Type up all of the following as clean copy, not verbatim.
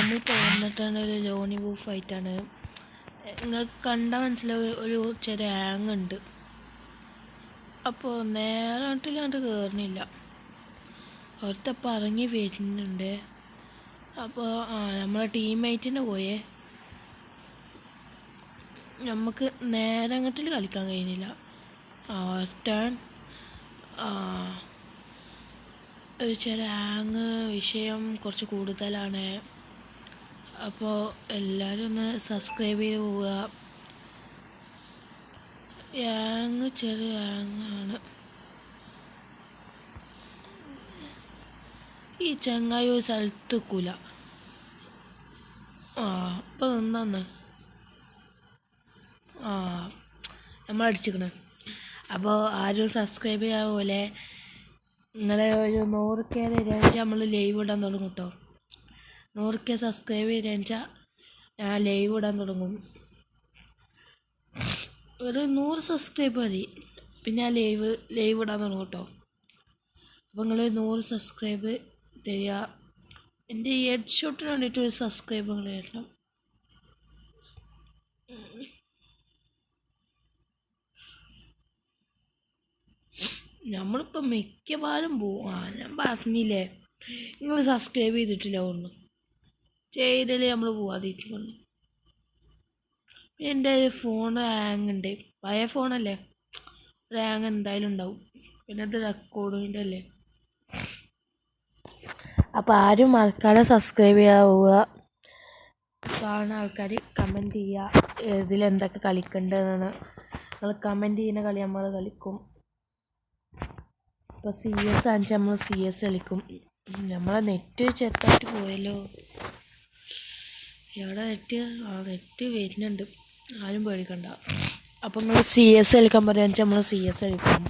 നമ്മളിപ്പോൾ വന്നിട്ടാണ് ഒരു ജോണി വൂ ഫൈറ്റാണ്. നിങ്ങൾക്ക് കണ്ടാൽ മനസ്സിലാവും ഒരു ചെറിയ ഹാങ് ഉണ്ട്. അപ്പോൾ നേരിട്ടില്ലാണ്ട് കയറുന്നില്ല. ഒരുത്തപ്പം ഇറങ്ങി വരുന്നുണ്ട്. അപ്പോൾ നമ്മളെ ടീംമേറ്റിനെ പോയേ നമുക്ക് നേരെ അങ്ങോട്ടിൽ കളിക്കാൻ കഴിയുന്നില്ല. ഒറ്റൻ ഒരു ചെറിയ ഹാങ് വിഷയം കുറച്ച് കൂടുതലാണ്. അപ്പോൾ എല്ലാവരും ഒന്ന് സബ്സ്ക്രൈബ് ചെയ്ത് പോവുക. ഹാങ് ചെറിയ ഹാങ്ങാണ്. ഈ ചങ്ങായി ഒരു സ്ഥലത്ത് നിൽക്കൂല. അപ്പോൾ നിന്നു നമ്മളടിച്ചിക്കണേ. അപ്പോൾ ആരും സബ്സ്ക്രൈബ് ചെയ്യാൻ പോലെ നിങ്ങളെ ഒരു 100K തരാച്ചാൽ നമ്മൾ ലൈവ് ഇടാൻ തുടങ്ങും കേട്ടോ. 100K സബ്സ്ക്രൈബ് ചെയ്താച്ചാൽ ഞാൻ ലൈവ് ഇടാൻ തുടങ്ങും. ഒരു 100 സബ്സ്ക്രൈബ് മതി, പിന്നെ ഞാൻ ലൈവ് ഇടാൻ തുടങ്ങും കേട്ടോ. അപ്പോൾ നിങ്ങൾ 100 സബ്സ്ക്രൈബ് തരിക. എൻ്റെ ഈ ഹെഡ് ഷോട്ടിന് വേണ്ടിയിട്ട് ഒരു സബ്സ്ക്രൈബ് നിങ്ങൾ തരണം. നമ്മളിപ്പോൾ മിക്കവാറും പോവും. ഞാൻ പറഞ്ഞില്ലേ, നിങ്ങൾ സബ്സ്ക്രൈബ് ചെയ്തിട്ടില്ല ഒന്ന് ചെയ്തല്ലേ നമ്മൾ പോവാതിരിക്കുന്നു. പിന്നെ എൻ്റെ ഫോൺ ഹാങ് ഉണ്ട്. പഴയ ഫോണല്ലേ, ഒരു ഹാങ് എന്തായാലും ഉണ്ടാവും. പിന്നെ അത് റെക്കോർഡിൻ്റെ അല്ലേ. അപ്പോൾ ആരും മറക്കാതെ സബ്സ്ക്രൈബ് ചെയ്യാൻ പോവുക. കാണുന്ന ആൾക്കാർ കമൻറ്റ് ചെയ്യുക ഇതിലെന്തൊക്കെ കളിക്കേണ്ടതെന്ന്. നമ്മൾ കമൻറ്റ് ചെയ്യുന്ന കളി നമ്മൾ കളിക്കും. ഇപ്പോൾ CS ആണെച്ചാൽ നമ്മൾ CS കളിക്കും. നമ്മളെ നെറ്റ് ചെറുതായിട്ട് പോയല്ലോ. എവിടെ നെറ്റ് വരുന്നുണ്ട്, ആരും പേടിക്കണ്ട. അപ്പോൾ നിങ്ങൾ CS കളിക്കാൻ പറയാന്ന് വെച്ചാൽ നമ്മൾ CS കളിക്കും.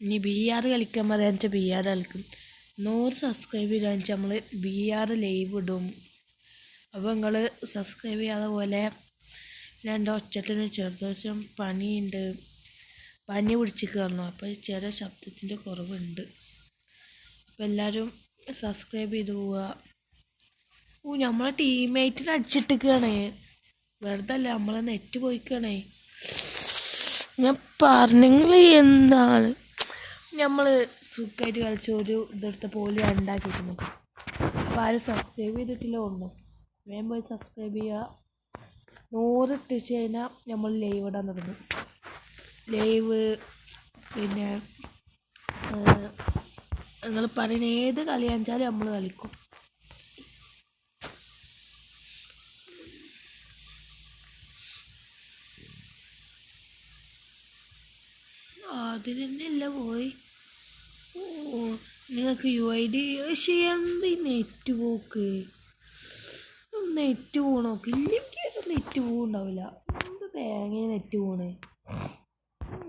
ഇനി BR കളിക്കാൻ പറയാന്ന് വെച്ചാൽ BR കളിക്കും. 100 സബ്സ്ക്രൈബ് ചെയ്താന്ന് വെച്ചാൽ നമ്മൾ BR ലൈവ് ഇടും. അപ്പോൾ നിങ്ങൾ സബ്സ്ക്രൈബ് ചെയ്യാതെ പോലെ. എൻ്റെ ഒച്ചത്തിന് ചെറുതാവശ്യം പനിയുണ്ട്, പനി പിടിച്ച് കയറണം. അപ്പോൾ ചെറിയ ശബ്ദത്തിൻ്റെ കുറവുണ്ട്. അപ്പോൾ എല്ലാവരും സബ്സ്ക്രൈബ് ചെയ്ത് പോവുക. നമ്മളെ ടീംമേറ്റിനെ അടിച്ചിട്ടിരിക്കുകയാണ്. വെറുതെ അല്ല, നമ്മളെ നെറ്റ് പോയിക്കണേ. ഞാൻ പറഞ്ഞെങ്കിൽ എന്താണ്, നമ്മൾ സുഖമായിട്ട് കളിച്ച് ഒരു ഇതെടുത്ത പോലെ ഉണ്ടാക്കിയിരുന്നു. അപ്പോൾ ആരും സബ്സ്ക്രൈബ് ചെയ്തിട്ടില്ല ഒന്നും. വേഗം പോയി സബ്സ്ക്രൈബ് ചെയ്യുക. 100 ഇട്ടിച്ച് കഴിഞ്ഞാൽ നമ്മൾ ലൈവ് ഇടാൻ തുടങ്ങും. ലൈവ് പിന്നെ നിങ്ങൾ പറയുന്ന ഏത് കളിയാണെച്ചാലും നമ്മൾ കളിക്കും. അതിൽ തന്നെ ഇല്ല പോയി. നിങ്ങൾക്ക് UID പക്ഷേ എന്ത് നെറ്റ് പോക്ക്, നെറ്റ് പോകണോക്ക്. ഇല്ലെങ്കിൽ നെറ്റ് പോകുന്നുണ്ടാവില്ല. എന്ത് തേങ്ങ നെറ്റ് പോണേ.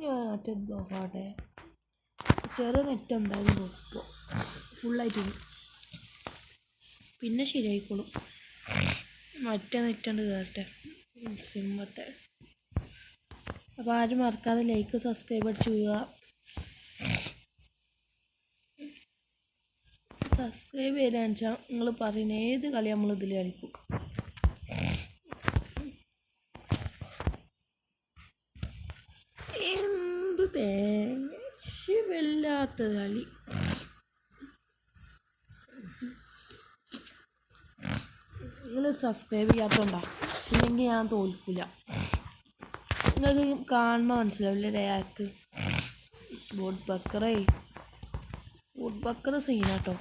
മറ്റെന്തോട്ടെ ചെറിയ നെറ്റ് എന്തായാലും പോകും, ഫുള്ളായിട്ട് പിന്നെ ശരിയായിക്കോളും. മറ്റേ നെറ്റുണ്ട് കയറട്ടെ സിമ്മത്തെ. അപ്പോൾ ആരും മറക്കാതെ ലൈക്ക് സബ്സ്ക്രൈബ് അടിച്ച് പോവുക. സബ്സ്ക്രൈബ് ചെയ്താന്ന് വെച്ചാൽ നിങ്ങൾ പറയുന്ന ഏത് കളി നമ്മൾ ഇതിൽ കളിക്കും. എന്ത് തേങ്ങ കളി. നിങ്ങൾ സബ്സ്ക്രൈബ് ചെയ്യാത്തോണ്ടാ, ഇല്ലെങ്കിൽ ഞാൻ തോൽക്കില്ല. നിങ്ങൾക്ക് കാണുമ്പോൾ മനസ്സിലാവില്ലേ രയാക്ക്. വുഡ് ബക്കർ സീനാട്ടോ.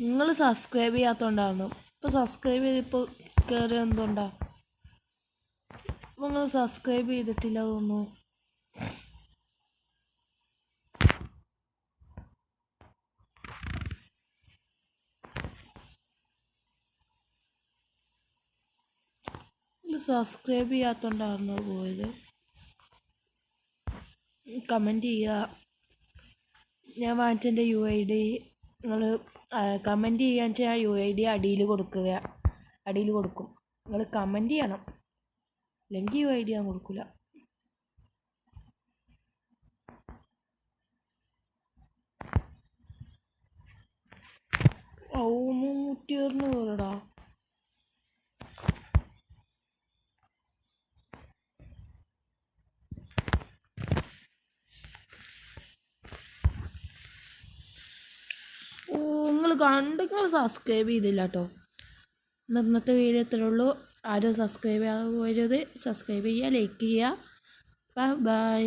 നിങ്ങൾ സബ്സ്ക്രൈബ് ചെയ്യാത്തോണ്ടാണ്. ഇപ്പോൾ സബ്സ്ക്രൈബ് ചെയ്തിപ്പോൾ കയറി എന്തുകൊണ്ടാ. അപ്പോൾ നിങ്ങൾ സബ്സ്ക്രൈബ് ചെയ്തിട്ടില്ല തോന്നുന്നു. സബ്സ്ക്രൈബ് ചെയ്യാത്തോണ്ടാണ് പോയത്. കമൻറ്റ് ചെയ്യുക. ഞാൻ വാങ്ങിച്ചതിൻ്റെ UID നിങ്ങൾ കമൻറ്റ് ചെയ്യാന്ന് വെച്ചാൽ UID അടിയിൽ കൊടുക്കും. നിങ്ങൾ കമൻറ്റ് ചെയ്യണം, അല്ലെങ്കിൽ UID ഞാൻ കൊടുക്കില്ല. ഓ 160 ഓ നിങ്ങൾ കണ്ടെങ്കിൽ സബ്സ്ക്രൈബ് ചെയ്തില്ല കേട്ടോ. ഇന്നത്തെ വീഡിയോ ഇത്രേ ഉള്ളൂ. ആരും സബ്സ്ക്രൈബ് ചെയ്യാതെ പോയത് സബ്സ്ക്രൈബ് ചെയ്യുക, ലൈക്ക് ചെയ്യുക. ബൈ.